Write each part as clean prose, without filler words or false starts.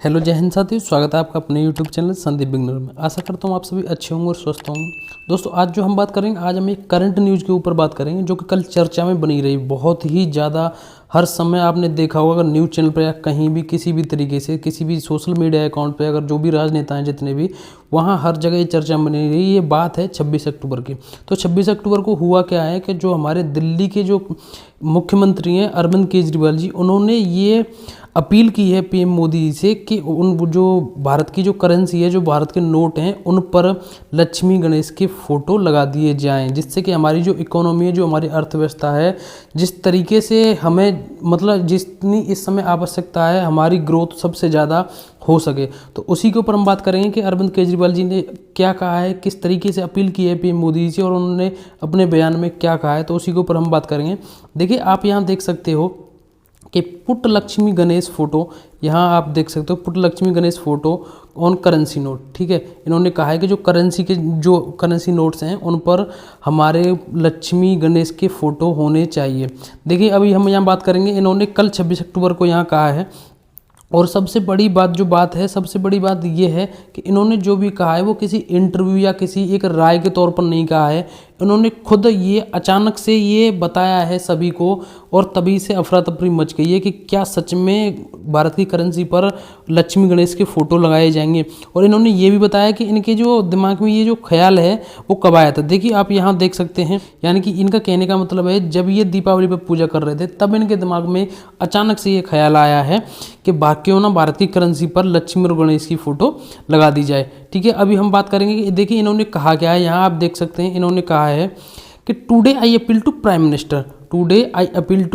Hello जय हिंद साथियों, स्वागत है आपका अपने यूट्यूब चैनल संदीप बिगनर में। आशा करता हूँ आप सभी अच्छे होंगे और स्वस्थ होंगे। दोस्तों आज जो हम बात करेंगे, आज हम एक करंट न्यूज़ के ऊपर बात करेंगे जो कि कल चर्चा में बनी रही। बहुत ही ज़्यादा हर समय आपने देखा होगा, अगर न्यूज़ चैनल पर या कहीं भी किसी भी तरीके से किसी भी सोशल मीडिया अकाउंट पर, अगर जो भी राजनेता हैं जितने भी, वहाँ हर जगह ये चर्चा में बनी रही। ये बात है 26 अक्टूबर की। तो 26 अक्टूबर को हुआ क्या है कि जो हमारे दिल्ली के जो मुख्यमंत्री हैं अरविंद केजरीवाल जी, उन्होंने ये अपील की है पीएम मोदी जी से कि उन जो भारत की जो करेंसी है, जो भारत के नोट हैं, उन पर लक्ष्मी गणेश के फोटो लगा दिए जाएं, जिससे कि हमारी जो इकोनॉमी है, जो हमारी अर्थव्यवस्था है, जिस तरीके से हमें मतलब जितनी इस समय आवश्यकता है, हमारी ग्रोथ सबसे ज़्यादा हो सके। तो उसी के ऊपर हम बात करेंगे कि अरविंद केजरीवाल जी ने क्या कहा है, किस तरीके से अपील की है पीएम मोदी जी से, और उन्होंने अपने बयान में क्या कहा है। तो उसी के ऊपर हम बात करेंगे। देखिए, आप यहाँ देख सकते हो कि पुट लक्ष्मी गणेश फोटो, यहाँ आप देख सकते हो put Lakshmi Ganesh photo on currency note. ठीक है, इन्होंने कहा है कि जो करेंसी नोट्स हैं उन पर हमारे लक्ष्मी गणेश के फोटो होने चाहिए। देखिए, अभी हम यहाँ बात करेंगे, इन्होंने कल 26 अक्टूबर को यहाँ कहा है। और सबसे बड़ी बात ये है कि इन्होंने जो भी कहा है वो किसी इंटरव्यू या किसी एक राय के तौर पर नहीं कहा है। इन्होंने खुद ये अचानक से ये बताया है सभी को, और तभी से अफरा तफरी मच गई है कि क्या सच में भारत की करेंसी पर लक्ष्मी गणेश के फोटो लगाए जाएंगे। और इन्होंने ये भी बताया कि इनके जो दिमाग में ये जो ख्याल है वो कब आया था। देखिए, आप यहाँ देख सकते हैं, यानी कि इनका कहने का मतलब है जब ये दीपावली पर पूजा कर रहे थे तब इनके दिमाग में अचानक से ये ख्याल आया है कि क्यों ना भारत की करेंसी पर लक्ष्मी और गणेश की फोटो लगा दी जाए। ठीक है, अभी हम बात करेंगे कि देखिए इन्होंने कहा क्या है। यहाँ आप देख सकते हैं, इन्होंने कहा है कि today I appeal to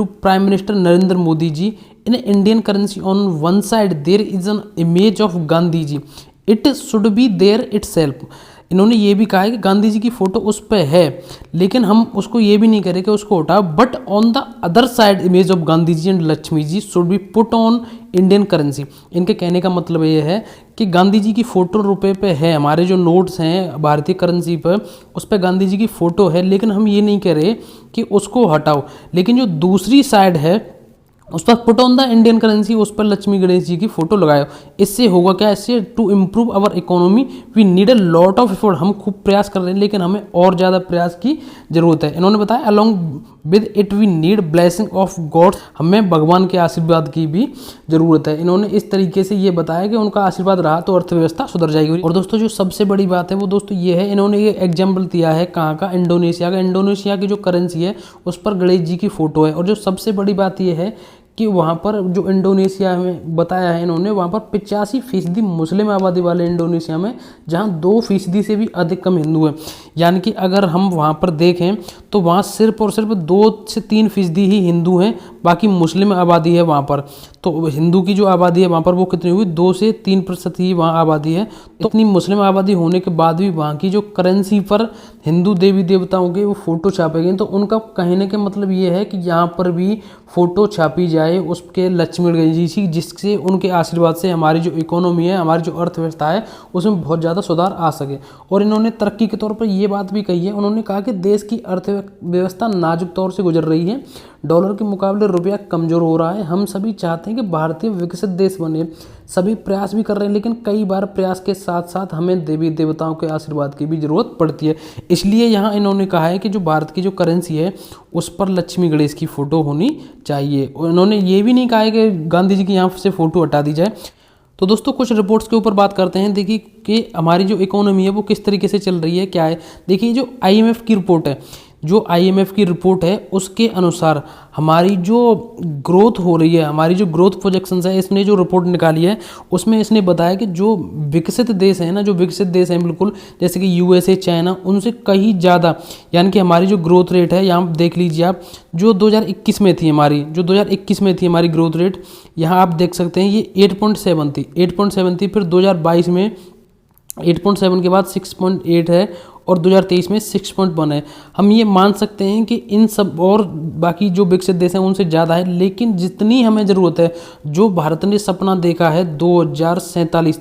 prime minister Narendra Modi ji in Indian currency on one side there is an image of Gandhi ji, it should be there itself. इन्होंने ये भी कहा है कि गांधी जी की फोटो उस पर है, लेकिन हम उसको ये भी नहीं करें कि उसको हटाओ, but on the other side image of Gandhi ji and Lakshmi ji should be put on Indian currency. इनके कहने का मतलब ये है कि गांधी जी की फोटो रुपए पे है, हमारे जो नोट्स हैं भारतीय करेंसी पर उस पर गांधी जी की फोटो है, लेकिन हम ये नहीं कह रहे कि उसको हटाओ, लेकिन जो दूसरी साइड है उस पर put on the Indian currency, उस पर लक्ष्मी गणेश जी की फोटो लगाओ। इससे होगा क्या, इससे to improve our economy we need a lot of effort. हम खूब प्रयास कर रहे हैं लेकिन हमें और ज़्यादा प्रयास की जरूरत है। इन्होंने बताया along with it we need blessing of God, हमें भगवान के आशीर्वाद की भी जरूरत है। इन्होंने इस तरीके से ये बताया कि उनका आशीर्वाद रहा तो अर्थव्यवस्था सुधर जाएगी। और दोस्तों जो सबसे बड़ी बात है वो दोस्तों ये है, इन्होंने ये एग्जाम्पल दिया है कहाँ का, इंडोनेशिया का। इंडोनेशिया की जो करेंसी है उस पर गणेश जी की फोटो है। और जो सबसे बड़ी बात ये है कि वहाँ पर जो इंडोनेशिया में बताया है इन्होंने, वहाँ पर 85% मुस्लिम आबादी वाले इंडोनेशिया में, जहाँ 2% से भी अधिक कम हिंदू हैं। यानी कि अगर हम वहाँ पर देखें तो वहाँ सिर्फ और सिर्फ 2 से 3% ही हिंदू हैं, बाकी मुस्लिम आबादी है वहाँ पर। तो हिंदू की जो आबादी है वहाँ पर वो कितनी हुई, 2 से 3% ही वहाँ आबादी है। तो इतनी मुस्लिम आबादी होने के बाद भी वहाँ की जो करेंसी पर हिंदू देवी देवताओं के वो फोटो छापे गए। तो उनका कहने का मतलब ये है कि यहाँ पर भी फोटो छापी जाए उसके लक्ष्मी गणेश जी की, जिससे उनके आशीर्वाद से हमारी जो इकोनॉमी है, हमारी जो अर्थव्यवस्था है, उसमें बहुत ज़्यादा सुधार आ सके। और इन्होंने तरक्की के तौर पर ये बात भी कही है, उन्होंने कहा कि देश की अर्थव्यवस्था नाजुक तौर से गुजर रही है, डॉलर के मुकाबले रुपया कमज़ोर हो रहा है। हम सभी चाहते हैं कि भारतीय विकसित देश बने, सभी प्रयास भी कर रहे हैं, लेकिन कई बार प्रयास के साथ साथ हमें देवी देवताओं के आशीर्वाद की भी ज़रूरत पड़ती है। इसलिए यहाँ इन्होंने कहा है कि जो भारत की जो करेंसी है उस पर लक्ष्मी गणेश की फ़ोटो होनी चाहिए। और इन्होंने ये भी नहीं कहा है कि गांधी जी की यहाँ से फ़ोटो हटा दी जाए। तो दोस्तों कुछ रिपोर्ट्स के ऊपर बात करते हैं। देखिए कि हमारी जो इकोनॉमी है वो किस तरीके से चल रही है, क्या है। देखिए जो IMF की रिपोर्ट है, उसके अनुसार हमारी जो ग्रोथ हो रही है, हमारी जो ग्रोथ प्रोजेक्शंस है, इसने जो रिपोर्ट निकाली है उसमें इसने बताया कि जो विकसित देश हैं बिल्कुल, जैसे कि USA, चाइना, उनसे कहीं ज़्यादा, यानी कि हमारी जो ग्रोथ रेट है, यहाँ देख लीजिए आप, जो 2021 में थी हमारी ग्रोथ रेट, यहाँ आप देख सकते हैं ये 8.7 थी, फिर 2022 में 8.7 के बाद 6.8 है, और 2023 में 6.1 है। हम ये मान सकते हैं कि इन सब और बाकी जो विकसित देश हैं उनसे ज़्यादा है, लेकिन जितनी हमें ज़रूरत है, जो भारत ने सपना देखा है 2047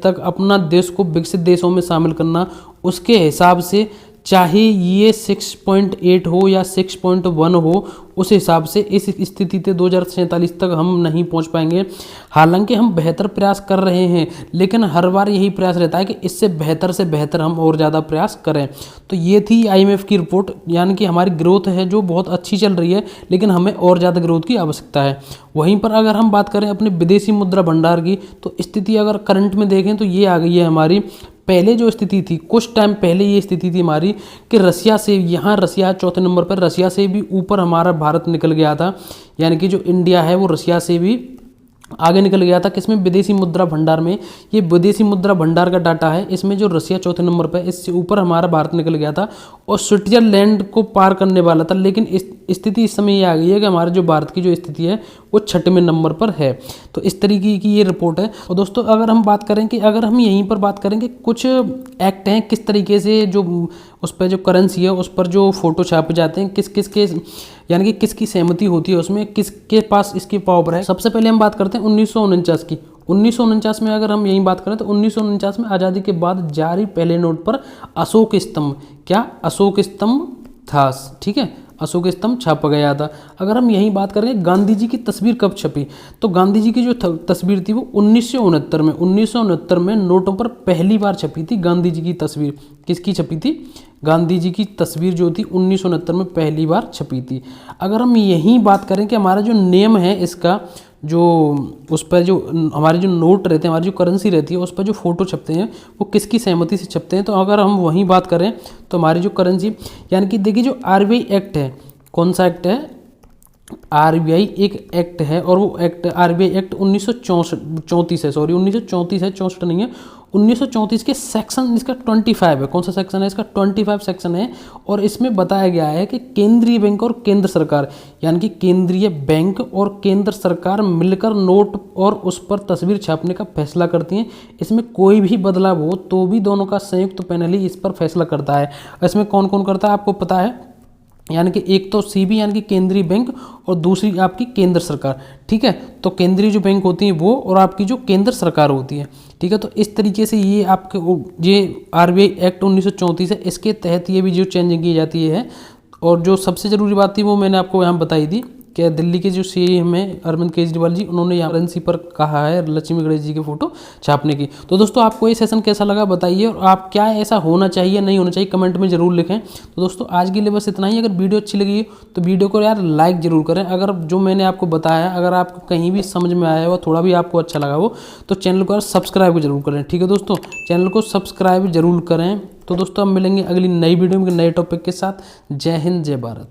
तक अपना देश को विकसित देशों में शामिल करना, उसके हिसाब से चाहे ये 6.8 हो या 6.1 हो, उस हिसाब से इस स्थिति से 2047 तक हम नहीं पहुंच पाएंगे। हालांकि हम बेहतर प्रयास कर रहे हैं, लेकिन हर बार यही प्रयास रहता है कि इससे बेहतर हम और ज़्यादा प्रयास करें। तो ये थी IMF की रिपोर्ट, यानी कि हमारी ग्रोथ है जो बहुत अच्छी चल रही है, लेकिन हमें और ज़्यादा ग्रोथ की आवश्यकता है। वहीं पर अगर हम बात करें अपने विदेशी मुद्रा भंडार की, तो स्थिति अगर करंट में देखें तो ये आ गई है हमारी। पहले जो स्थिति थी, कुछ टाइम पहले ये स्थिति थी हमारी कि रसिया से, यहाँ रसिया चौथे नंबर पर, रसिया से भी ऊपर हमारा भारत निकल गया था। यानी कि जो इंडिया है वो रसिया से भी आगे निकल गया था। किसमें? विदेशी मुद्रा भंडार में। ये विदेशी मुद्रा भंडार का डाटा है, इसमें जो रसिया चौथे नंबर पर, इससे ऊपर हमारा भारत निकल गया था और स्विट्जरलैंड को पार करने वाला था। लेकिन स्थिति इस समय ये आ गई है कि हमारे जो भारत की जो स्थिति है वो 6वें नंबर पर है। तो इस तरीके की ये रिपोर्ट है। और दोस्तों अगर हम बात करें कि अगर हम यहीं पर बात करेंगे, कुछ एक्ट हैं किस तरीके से जो उस पर जो करेंसी है उस पर जो फोटो छापे जाते हैं, किस किस के, यानी कि किसकी सहमति होती है उसमें, किसके पास इसकी पावर है। सबसे पहले हम बात करते हैं 1949 की। 1949 में अगर हम यही बात करें तो 1949 में आज़ादी के बाद जारी पहले नोट पर अशोक स्तंभ, क्या अशोक स्तंभ था, ठीक है, अशोक स्तंभ छापा गया था। अगर हम यही बात करें गांधी जी की तस्वीर कब छपी, तो गांधी जी की जो तस्वीर थी वो 1969 में नोटों पर पहली बार छपी थी गांधी जी की तस्वीर। किसकी छपी थी? गांधी जी की तस्वीर जो थी 1969 में पहली बार छपी थी। अगर हम यही बात करें कि हमारा जो नियम है इसका, जो उस पर जो हमारे जो नोट रहते हैं, हमारी जो करेंसी रहती है उस पर जो फोटो छपते हैं वो किसकी सहमति से छपते हैं, तो अगर हम वही बात करें तो हमारी जो करेंसी, यानी कि देखिए जो RBI एक्ट है, कौन सा एक्ट है? RBI एक एक्ट है, और वो एक्ट RBI एक्ट 1934 है, सॉरी 1934 है, 64 नहीं है, 1934 के सेक्शन इसका 25 है। कौन सा सेक्शन है इसका? 25 सेक्शन है। और इसमें बताया गया है कि केंद्रीय बैंक और केंद्र सरकार, यानी कि केंद्रीय बैंक और केंद्र सरकार मिलकर नोट और उस पर तस्वीर छापने का फैसला करती हैं। इसमें कोई भी बदलाव हो तो भी दोनों का संयुक्त पैनल ही इस पर फैसला करता है। इसमें कौन कौन करता है आपको पता है? यानी कि एक तो CB यानी कि केंद्रीय बैंक, और दूसरी आपकी केंद्र सरकार, ठीक है। तो केंद्रीय जो बैंक होती है वो, और आपकी जो केंद्र सरकार होती है, ठीक है। तो इस तरीके से ये आपके ये RBI एक्ट 1934 है, इसके तहत ये भी जो चेंजिंग की जाती है। और जो सबसे ज़रूरी बात थी वो मैंने आपको यहाँ बताई थी कि दिल्ली के जो CM है अरविंद केजरीवाल जी, उन्होंने यहाँ करेंसी पर कहा है लक्ष्मी गणेश जी की फोटो छापने की। तो दोस्तों आपको ये सेशन कैसा लगा बताइए, और आप क्या ऐसा होना चाहिए नहीं होना चाहिए कमेंट में जरूर लिखें। तो दोस्तों आज के लिए बस इतना ही। अगर वीडियो अच्छी लगी तो वीडियो को यार लाइक जरूर करें। अगर जो मैंने आपको बताया, अगर आपको कहीं भी समझ में आया हो, थोड़ा भी आपको अच्छा लगा हो, तो चैनल को सब्सक्राइब जरूर करें, ठीक है दोस्तों, चैनल को सब्सक्राइब जरूर करें। तो दोस्तों हम मिलेंगे अगली नई वीडियो में नए टॉपिक के साथ। जय हिंद, जय भारत।